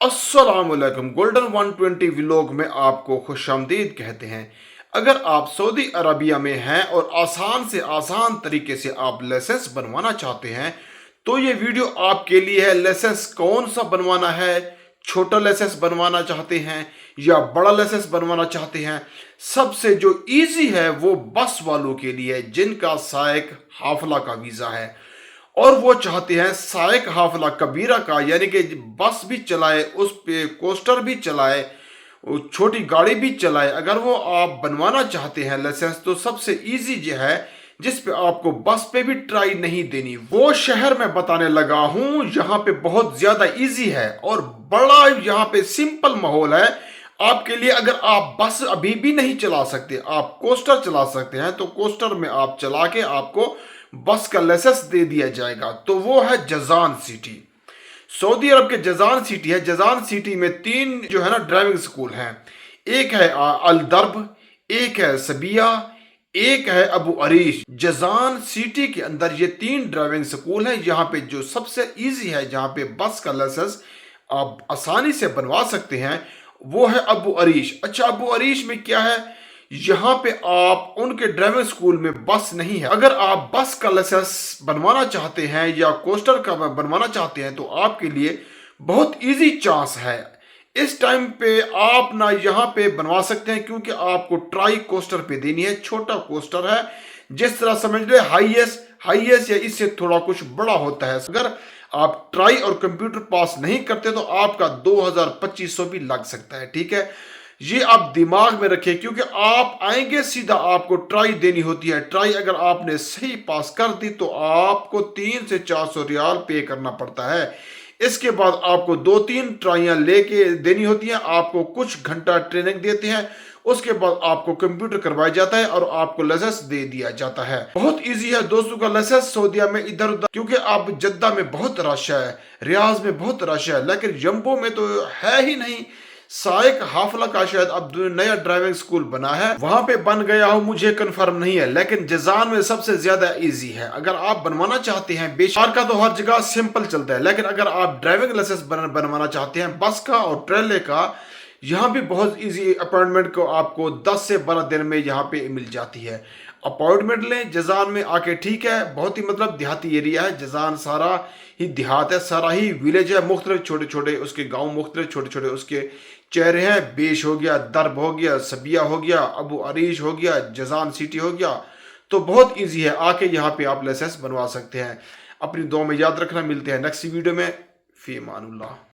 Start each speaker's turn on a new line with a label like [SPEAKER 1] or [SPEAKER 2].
[SPEAKER 1] अस्सलामुअलैकुम। Golden 120 vlog में आपको खुशामदीद कहते हैं। अगर आप सऊदी अरबिया में हैं और आसान से आसान तरीके से आप लाइसेंस बनवाना चाहते हैं तो ये वीडियो आपके लिए है। लाइसेंस कौन सा बनवाना है, छोटा लाइसेंस बनवाना चाहते हैं या बड़ा लाइसेंस बनवाना चाहते हैं, सबसे जो इजी है वो बस वालों के लिए है जिनका साइक हाफला का वीज़ा है और वो चाहते हैं साइक हाफला कबीरा का, यानी कि बस भी चलाए, उस पे कोस्टर भी चलाए, वो छोटी गाड़ी भी चलाए। अगर वो आप बनवाना चाहते हैं लाइसेंस तो सबसे इजी जो है जिस पे आपको बस पे भी ट्राई नहीं देनी, वो शहर में बताने लगा हूं। यहाँ पे बहुत ज्यादा इजी है और बड़ा यहाँ पे सिंपल माहौल है आपके लिए। अगर आप बस अभी भी नहीं चला सकते, आप कोस्टर चला सकते हैं तो कोस्टर में आप चला के आपको बस का लाइसेंस दे दिया जाएगा। तो वो है जजान सिटी, सऊदी अरब के जजान सिटी है। जजान सिटी में 3 जो है ना ड्राइविंग स्कूल हैं। एक है अल दर्ब, एक है सबिया, एक है अबू अरीश। जजान सिटी के अंदर ये 3 ड्राइविंग स्कूल हैं। यहाँ पे जो सबसे इजी है, जहाँ पे बस का लाइसेंस आप आसानी से बनवा सकते हैं, वो है अबू अरीश। अच्छा, अबू अरीश में क्या है, यहाँ पे आप उनके ड्राइविंग स्कूल में बस नहीं है। अगर आप बस का लाइसेंस बनवाना चाहते हैं या कोस्टर का बनवाना चाहते हैं तो आपके लिए बहुत इजी चांस है। इस टाइम पे आप ना यहाँ पे बनवा सकते हैं क्योंकि आपको ट्राई कोस्टर पे देनी है। छोटा कोस्टर है, जिस तरह समझ ले हाईएस्ट या इससे थोड़ा कुछ बड़ा होता है। अगर आप ट्राई और कंप्यूटर पास नहीं करते तो आपका 2000-2500 भी लग सकता है। ठीक है, ये आप दिमाग में रखें क्योंकि आप आएंगे सीधा आपको ट्राई देनी होती है। ट्राई अगर आपने सही पास कर दी तो आपको 300 से 400 रियाल पे करना पड़ता है। इसके बाद आपको 2-3 ट्राइयां लेके देनी होती हैं। आपको कुछ घंटा ट्रेनिंग देते हैं, उसके बाद आपको कंप्यूटर करवाया जाता है और आपको लाइसेंस दे दिया जाता है। बहुत इजी है दोस्तों का लाइसेंस सऊदीया में इधर उधर, क्योंकि अब जद्दा में बहुत रश है, रियाज में बहुत रश है, लेकिन जम्बो में तो है ही नहीं। साइक हाफला का शायद अब नया ड्राइविंग स्कूल बना है, वहां पे बन गया हो, मुझे कंफर्म नहीं है, लेकिन जजान में सबसे ज्यादा इजी है। अगर आप बनवाना चाहते हैं, बेशकार का तो हर जगह सिंपल चलता है, लेकिन अगर आप ड्राइविंग लाइसेंस बनवाना चाहते हैं बस का और ट्रेले का, यहाँ भी बहुत इजी अपॉइंटमेंट को आपको 10 से 12 दिन में यहाँ पे मिल जाती है। अपॉइंटमेंट लें जजान में आके। ठीक है, बहुत ही मतलब देहाती एरिया है जजान, सारा ही देहात है, सारा ही विलेज है, मुख्तलिफ छोटे छोटे उसके गांव, मुख्तलिफ छोटे छोटे उसके चेहरे हैं। बेश हो गया, दर्ब हो गया, सबिया हो गया, अबू अरीश हो गया, जजान सिटी हो गया। तो बहुत इजी है, आके यहाँ पे आप लाइसेंस बनवा सकते हैं। अपनी दुआ में याद रखना। मिलते हैं नेक्स्ट वीडियो में। फी अमानुल्लाह।